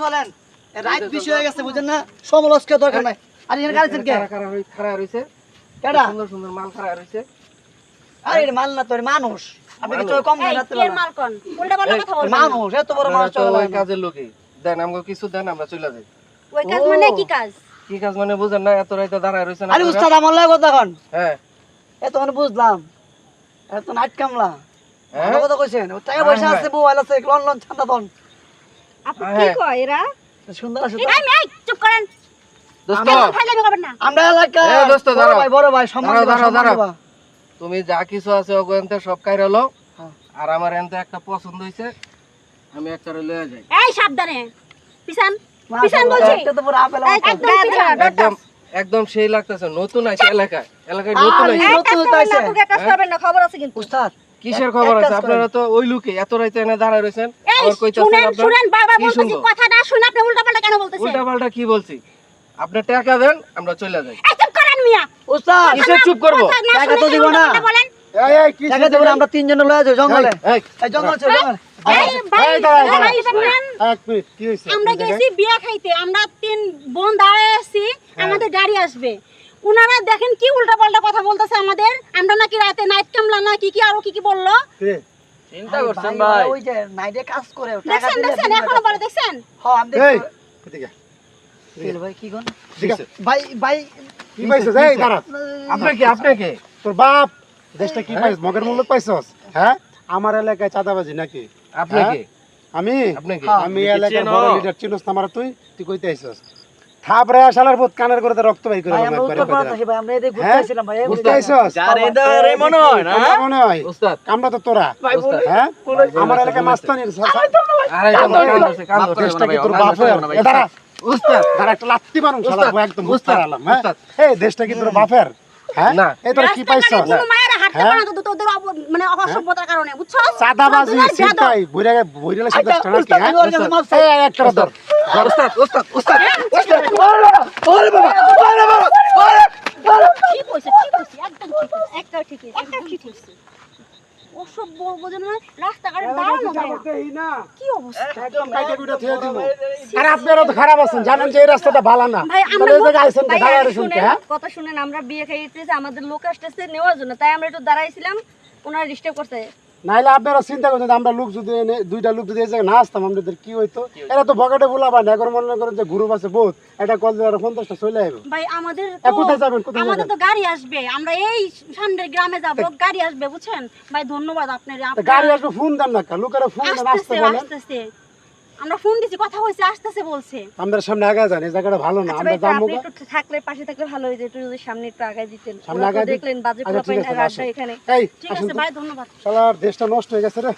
চলেন রাত বেশি হয়ে গেছে বুঝেন না সমালোচনা দরকার নাই আর এখানে গাড়ি কে খাড়া রইছে কেডা সুন্দর সুন্দর মাল খাড়া রইছে আরে মাল না তোর মানুষ আপনি কি তো কম দেন রাতে এর মাল কোন উল্টা পাল্টা কথা বলবেন মানুষ এত বড় মানুষ তো চলে ওই কাজের লোকই দেন আমাকে কিছু দেন আমরা চলে যাই ওই কাজ মানে কি কাজ কি কাজ মানে বুঝেন না এত রাইতে দাঁড়ায় রইছেন আরে উস্তাদ আমার লাগে কথা কোন হ্যাঁ এত মানে বুঝলাম এত নাট কামলা হ্যাঁ? ভালো কথা কইছেন ও টাকা পয়সা আছে মোবাইল আছে লন ছান্দা দন আপনি কি কয় এরা সুন্দর আছে এই মেয়ে চুপ করেন দোস্ত ফাইলামি করবেন না আমরা এলাকা এ দোস্ত দাঁড়াও বড় ভাই সম্মান দাঁড়াও তুমি যা কিছু আছে ওগুলোতে সব কাইরা লও আর আমার এনতে একটা পছন্দ হইছে আমি একটা লয়ে যাই এই সাবধানে পিছান পিছান বলছি এটা তো পুরো আপেল একদম পিছান একদম একদম সেই লাগতেছে নতুন আইছে এলাকায় নতুন আইছে নতুন হইতাছে কাজ করবেন না খবর আছে কিন্তু উস্তাদ কিসের খবর আছে আপনারা তো ওই লুকে এত রাইতে এনে দাঁড়ায় রইছেন এই আর কইতাছেন শুনেন আপনারা শুনেন বারবার কি বলতেছি শুনবো? কথা না শুনে আপনি উল্টা পাল্টা কেন বলতেছেন উল্টা পাল্টা কি বলছি আপনি টাকা দেন আমরা চলে যাই এই চুপ করেন মিয়া উস্তাদ কিসের চুপ করব কথা না টাকা তো শুনে দিব না। উল্টা পাল্টা বলেন এই কি টাকা দেব আমরা তিনজন লয়ে যাই জঙ্গলে এই এই জঙ্গল ছিল জঙ্গল এই ভাই ভাই শুনেন এক মিনিট কি হইছে আমরা গেছি বিয়া খাইতে আমরা তিন বোন দাঁড়ায় আছি আমাদের গাড়ি আসবে উনারা দেখেন কি উল্টা পাল্টা কথা বলতেছে আমাদের আমরা নাকি রাতে নাইট কামলা না কি কি আরো কি কি বললো রে চিন্তা করছেন ভাই ওই যে নাইটে কাজ করে টাকা দেখছেন দিলে দেখছেন এখনো বলে দেখছেন হ্যাঁ আমি এই দেখছি এদিকে তেল ভাই কি কোন ঠিক আছে ভাই ভাই কি পাইছস এই দাঁড়া আপনি কি তোর বাপ দেশটা কি পাইছ মগের মূল্য পাইছস হ্যাঁ আমার এলাকায় চাঁদাবাজি নাকি আপনি হ্যাঁ? কি আমি আপনি কি আমি এলাকার বড় লিডার চিনোস না আমার তুই কইতে আইছস থাপরে শালার ভূত কানের করে রক্ত বাই করে ভাই আমরা উত্তর পাড়া থাকি ভাই আমরা এদিকে ঘুরতে হ্যাঁ? আসছিলাম ভাই বুঝতে আইছস রে মনে হয় না মনে হয় উস্তাদ আমরা তো তোরা ভাই বলি হ্যাঁ আমার এলাকায় মাস্তানির আরে কান দেশটা কি তোর বাপের এ দাঁড়া উস্তাদ দাঁড়া একটা লাত্তি মারুন শালা উস্তাদ, একদম উস্তাদ, উস্তাদ আলাম হ্যাঁ উস্তাদ। এই দেশটা কি তোর বাপের হ্যাঁ না। এই তোরা কি পাইছস কোনো মায়ের হাঁটতে হ্যাঁ? পারে না তো তোদের মানে অসভ্যতার কারণে বুঝছো চাঁদাবাজি চিন্তাই বইরালে সে দেশটা নাকি উস্তাদ, হ্যাঁ আমি ওর কাছে মাপ চাই। এই একটা ধর উস্তাদ উস্তাদ উস্তাদ ওরে বাবা ওরে বাবা ঠিক হইছে একদম ঠিক হইছে একটা ঠিক হইছে একটা ঠিক হইছে অসভ্য বোঝেন না রাস্তাঘাটে দাঁড়ানো যায় না কি অবস্থা একদম কাইটা কুইটা থিয়ে দিব আর আপনারা তো খারাপ আছেন জানেন যে এই রাস্তাটা ভালো না ভাই আমরা তাহলে এই জায়গায় আইছেন ভাই, দাঁড়ায় শুনেন, শুনতে হ্যাঁ কথা শুনেন আমরা বিয়ে খাইতেছি আমাদের লোক আসতেছে নেওয়ার জন্য তাই আমরা একটু দাঁড়াইছিলাম ওনারা ডিস্টার্ব করতে নাইলে আপনারা চিন্তা করছেন আমরা লোক যদি দুইটা লোক যদি এই জায়গায় না আসতাম আমাদের কি হইতো এরা তো বকেটে বুলাবা না এখন মনে করেন যে গ্রুপ আছে বহুত এটা কল দিলে 50টা চলে আসবে ভাই আমাদের কোথায় যাবেন কোথায় আমাদের যাবেন তো গাড়ি আসবে আমরা এই সামনের গ্রামে যাব গাড়ি আসবে বুঝছেন ভাই ধন্যবাদ আপনার তা গাড়ি আসবে ফোন দেন না কা লোকেরা ফোন দেন আসতে আসতেছে বলেন আসতেছে আমরা ফোন দিছি কথা হইছে আসতেছে বলছে আমাদের সামনে আগে যান এই জায়গাটা ভালো না আচ্ছা আমরা ভাই, তা যাবো আপনি একটু থাকলে পাশে থাকলে ভালো হইতো একটু যদি সামনে একটু আগায় দিতেন সামনে ওরা তো আগায় দিই? দেখলেন বাজে আচ্ছা, ঠিক পোলাপাইন আছে, আর আসো। আড্ডা এখানে এই ঠিক আসুন আছে তো। ভাই ধন্যবাদ শালার দেশটা নষ্ট হয়ে গেছে রে